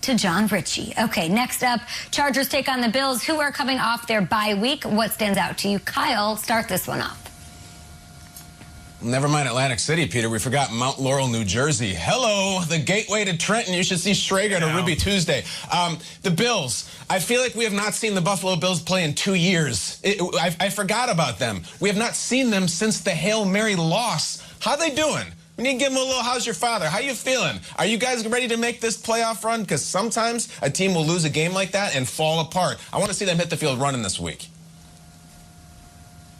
To John Ritchie. Okay, next up, Chargers take on the Bills, who are coming off their bye week. What stands out to you? Kyle, start this one off. Never mind Atlantic City, Peter. We forgot Mount Laurel, New Jersey. Hello, the gateway to Trenton. You should see Schrager on a Ruby Tuesday. The Bills. I feel like we have not seen the Buffalo Bills play in 2 years. I forgot about them. We have not seen them since the Hail Mary loss. How they doing? We need to give them a little, how's your father? How you feeling? Are you guys ready to make this playoff run? Because sometimes a team will lose a game like that and fall apart. I want to see them hit the field running this week.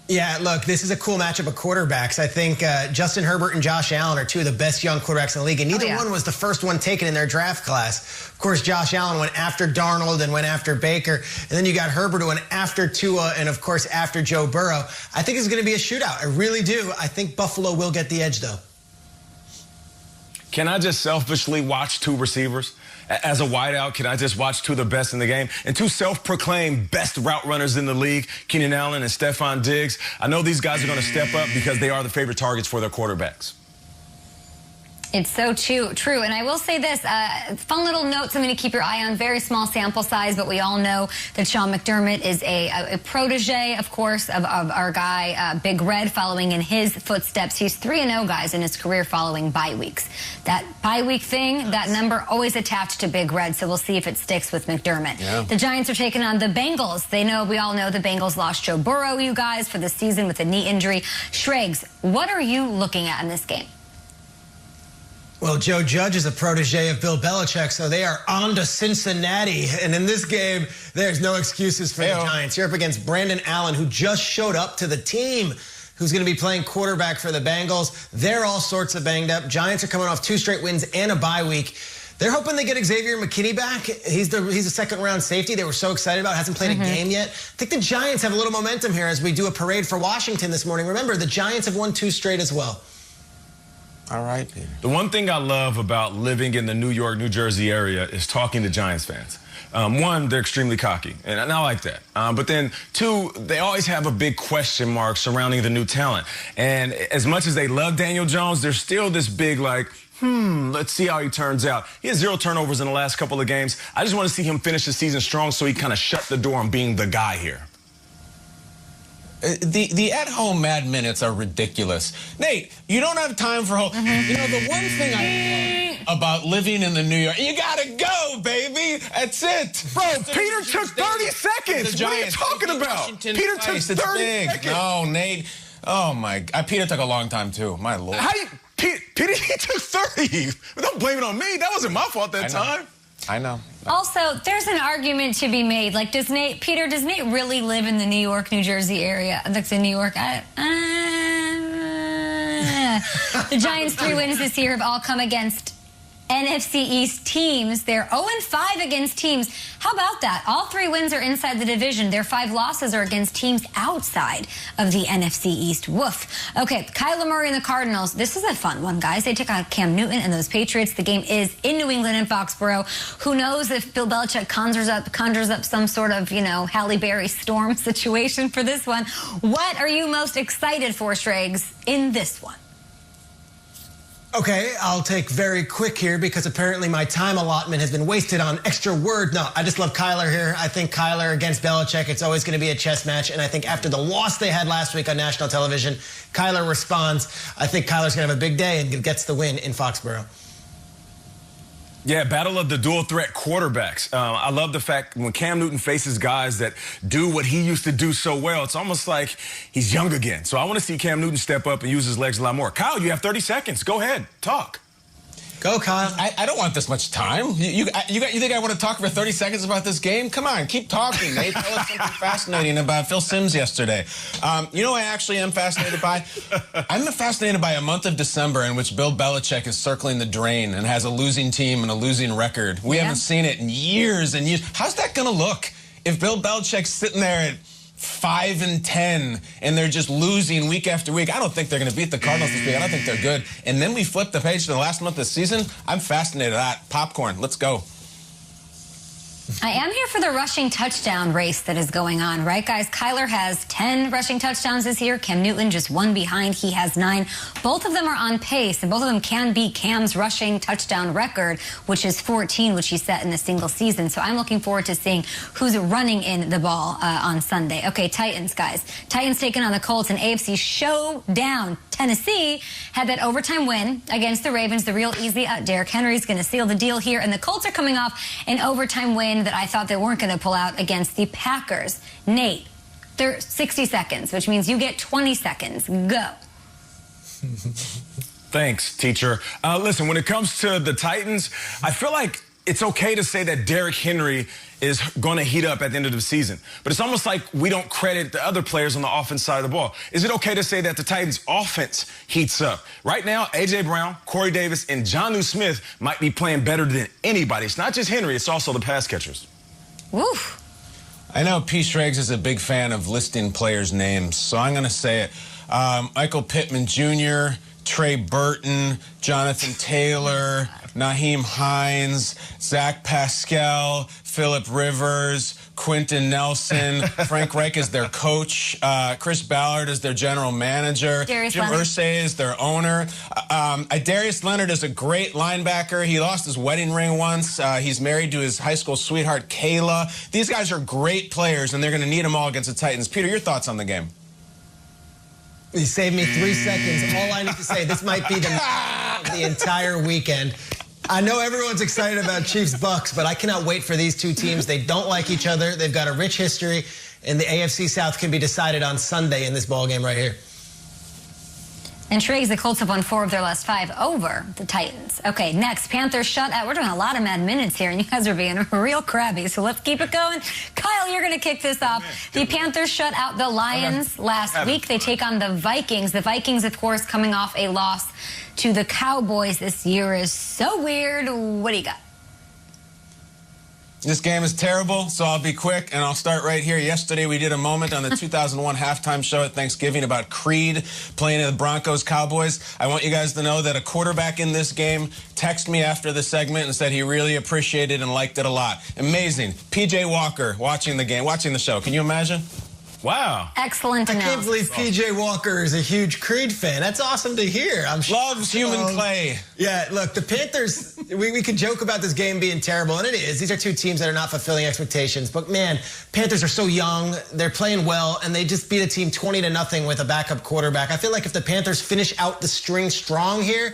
Yeah, look, this is a cool matchup of quarterbacks. I think Justin Herbert and Josh Allen are two of the best young quarterbacks in the league, and neither one was the first one taken in their draft class. Of course, Josh Allen went after Darnold and went after Baker, and then you got Herbert who went after Tua and, of course, after Joe Burrow. I think it's going to be a shootout. I really do. I think Buffalo will get the edge, though. Can I just selfishly watch two receivers? As a wideout, can I just watch two of the best in the game? And two self-proclaimed best route runners in the league, Keenan Allen and Stephon Diggs. I know these guys are going to step up because they are the favorite targets for their quarterbacks. It's so true. And I will say this, fun little note, something to keep your eye on, very small sample size, but we all know that Sean McDermott is a protege, of course, of our guy, Big Red, following in his footsteps. He's 3-0, guys, in his career following bye weeks. That bye week thing, that number always attached to Big Red, so we'll see if it sticks with McDermott. Yeah. The Giants are taking on the Bengals. We all know the Bengals lost Joe Burrow, you guys, for the season with a knee injury. Schrags, what are you looking at in this game? Well, Joe Judge is a protege of Bill Belichick, so they are on to Cincinnati. And in this game, there's no excuses for the Giants. You're up against Brandon Allen, who just showed up to the team, who's going to be playing quarterback for the Bengals. They're all sorts of banged up. Giants are coming off 2 straight wins and a bye week. They're hoping they get Xavier McKinney back. He's a second-round safety they were so excited about. Hasn't played a game yet. I think the Giants have a little momentum here as we do a parade for Washington this morning. Remember, the Giants have won 2 straight as well. All right, Peter. The one thing I love about living in the New York, New Jersey area is talking to Giants fans. One, they're extremely cocky, and I like that. But then, two, they always have a big question mark surrounding the new talent. And as much as they love Daniel Jones, there's still this big, let's see how he turns out. He has 0 turnovers in the last couple of games. I just want to see him finish the season strong so he kind of shut the door on being the guy here. The at-home Mad Minutes are ridiculous. Nate, you don't have time for home. You know, the one thing I love about living in the New York, you gotta go, baby. That's it. Bro, Peter took 30 seconds. What are you talking about? Peter took 30 seconds. No, Nate. Oh, my God. Peter took a long time, too. My Lord. Peter, he took 30. Don't blame it on me. That wasn't my fault that time. I know. Also, there's an argument to be made. Like, does Nate really live in the New York, New Jersey area? That's in New York. The Giants' 3 wins this year have all come against NFC East teams. They're 0-5 against teams. How about that? All 3 wins are inside the division. Their 5 losses are against teams outside of the NFC East. Woof. Okay, Kyler Murray and the Cardinals. This is a fun one, guys. They take on Cam Newton and those Patriots. The game is in New England in Foxborough. Who knows if Bill Belichick conjures up some sort of, Halle Berry storm situation for this one. What are you most excited for, Schrags, in this one? Okay, I'll take very quick here because apparently my time allotment has been wasted on extra word. No, I just love Kyler here. I think Kyler against Belichick, it's always going to be a chess match. And I think after the loss they had last week on national television, Kyler responds. I think Kyler's going to have a big day and gets the win in Foxborough. Yeah, battle of the dual-threat quarterbacks. I love the fact when Cam Newton faces guys that do what he used to do so well, it's almost like he's young again. So I want to see Cam Newton step up and use his legs a lot more. Kyle, you have 30 seconds. Go ahead. Talk. Go, Kyle. I don't want this much time. You think I want to talk for 30 seconds about this game? Come on, keep talking, Nate. Tell us something fascinating about Phil Simms yesterday. You know what I actually am fascinated by? I'm fascinated by a month of December in which Bill Belichick is circling the drain and has a losing team and a losing record. We haven't seen it in years and years. How's that going to look if Bill Belichick's sitting there at 5-10, and they're just losing week after week? I don't think they're going to beat the Cardinals this week. I don't think they're good. And then we flip the page to the last month of the season. I'm fascinated. Popcorn. Let's go. I am here for the rushing touchdown race that is going on, right, guys? Kyler has 10 rushing touchdowns this year. Cam Newton just one behind. He has 9. Both of them are on pace, and both of them can beat Cam's rushing touchdown record, which is 14, which he set in a single season. So I'm looking forward to seeing who's running in the ball on Sunday. Okay, Titans, guys. Titans taking on the Colts in AFC showdown. Tennessee had that overtime win against the Ravens, the real easy. Derrick Henry's going to seal the deal here, and the Colts are coming off an overtime win that I thought they weren't going to pull out against the Packers. Nate, they're 60 seconds, which means you get 20 seconds. Go. Thanks, teacher. Listen, when it comes to the Titans, I feel like it's okay to say that Derrick Henry is going to heat up at the end of the season. But it's almost like we don't credit the other players on the offense side of the ball. Is it okay to say that the Titans' offense heats up? Right now, A.J. Brown, Corey Davis, and Jonnu Smith might be playing better than anybody. It's not just Henry, it's also the pass catchers. Woof. I know P. Schrags is a big fan of listing players' names, so I'm going to say it. Michael Pittman Jr., Trey Burton, Jonathan Taylor, Naheem Hines, Zach Pascal, Phillip Rivers, Quentin Nelson, Frank Reich is their coach, Chris Ballard is their general manager, Darius Jim Leonard. Irsay is their owner. Darius Leonard is a great linebacker. He lost his wedding ring once. He's married to his high school sweetheart, Kayla. These guys are great players, and they're going to need them all against the Titans. Peter, your thoughts on the game? You saved me 3 seconds. All I need to say, this might be the entire weekend. I know everyone's excited about Chiefs-Bucks, but I cannot wait for these two teams. They don't like each other. They've got a rich history, and the AFC South can be decided on Sunday in this ballgame right here. And Schrags, the Colts have won 4 of their last 5 over the Titans. Okay, next, Panthers shutout. We're doing a lot of Mad Minutes here, and you guys are being real crabby, so let's keep it going. Kyle, you're going to kick this off. The Panthers shut out the Lions last week. They take on the Vikings. The Vikings, of course, coming off a loss to the Cowboys this year is so weird. What do you got? This game is terrible, so I'll be quick, and I'll start right here. Yesterday, we did a moment on the 2001 halftime show at Thanksgiving about Creed playing the Broncos-Cowboys. I want you guys to know that a quarterback in this game texted me after the segment and said he really appreciated and liked it a lot. Amazing. P.J. Walker watching the game, watching the show. Can you imagine? Wow. Excellent I analysis. can't believe P.J. Walker is a huge Creed fan. That's awesome to hear. I'm sure. Loves human clay. Yeah, look, the Panthers, we could joke about this game being terrible, and it is. These are two teams that are not fulfilling expectations. But, man, Panthers are so young. They're playing well, and they just beat a team 20-0 with a backup quarterback. I feel like if the Panthers finish out the string strong here,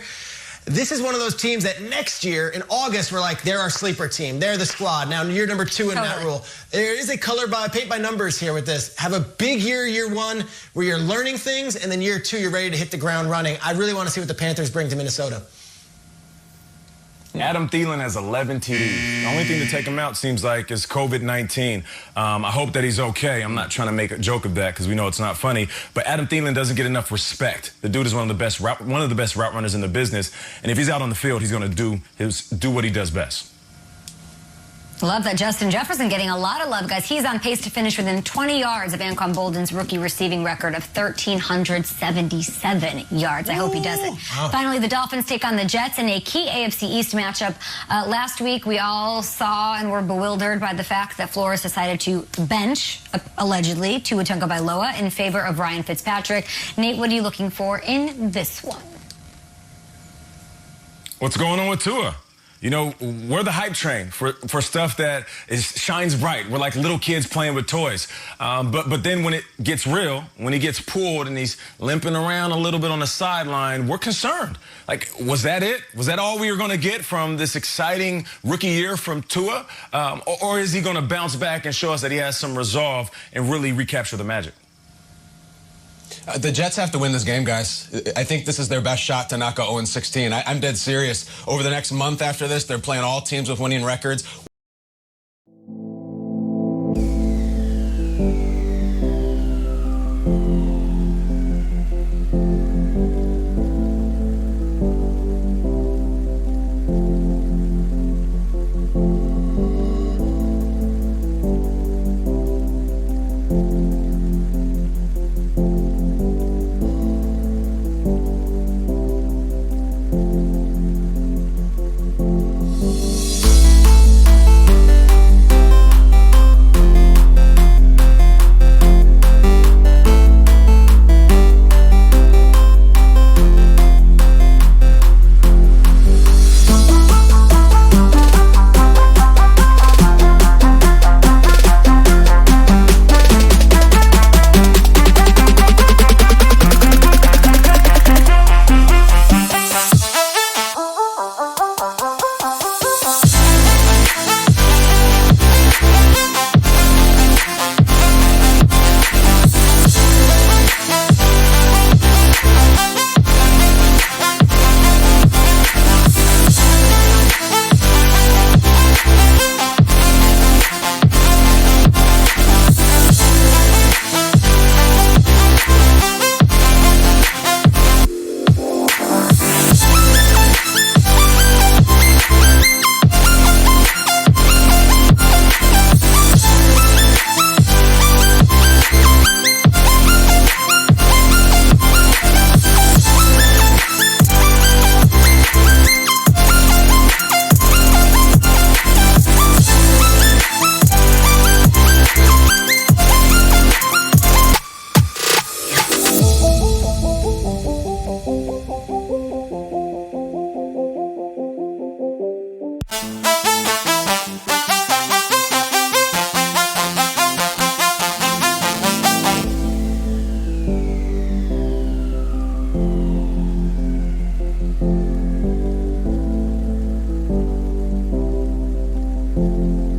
this is one of those teams that next year in August we're like, they're our sleeper team. They're the squad. Now, year number 2 in that rule. There is a paint by numbers here with this. Have a big year 1, where you're learning things, and then year 2, you're ready to hit the ground running. I really want to see what the Panthers bring to Minnesota. Adam Thielen has 11 TDs. The only thing to take him out seems like is COVID-19. I hope that he's okay. I'm not trying to make a joke of that because we know it's not funny. But Adam Thielen doesn't get enough respect. The dude is one of the best route runners in the business. And if he's out on the field, he's going to do what he does best. Love that. Justin Jefferson getting a lot of love, guys. He's on pace to finish within 20 yards of Anquan Boldin's rookie receiving record of 1,377 yards. I hope he does it. Wow. Finally, the Dolphins take on the Jets in a key AFC East matchup. Last week, we all saw and were bewildered by the fact that Flores decided to bench, allegedly, Tua Tagovailoa in favor of Ryan Fitzpatrick. Nate, what are you looking for in this one? What's going on with Tua? You know, we're the hype train for stuff that shines bright. We're like little kids playing with toys. But then when it gets real, when he gets pulled and he's limping around a little bit on the sideline, we're concerned. Like, was that it? Was that all we were going to get from this exciting rookie year from Tua? Or is he going to bounce back and show us that he has some resolve and really recapture the magic? The Jets have to win this game, guys. I think this is their best shot to knock out 0-16. I'm dead serious. Over the next month after this, they're playing all teams with winning records. Bye.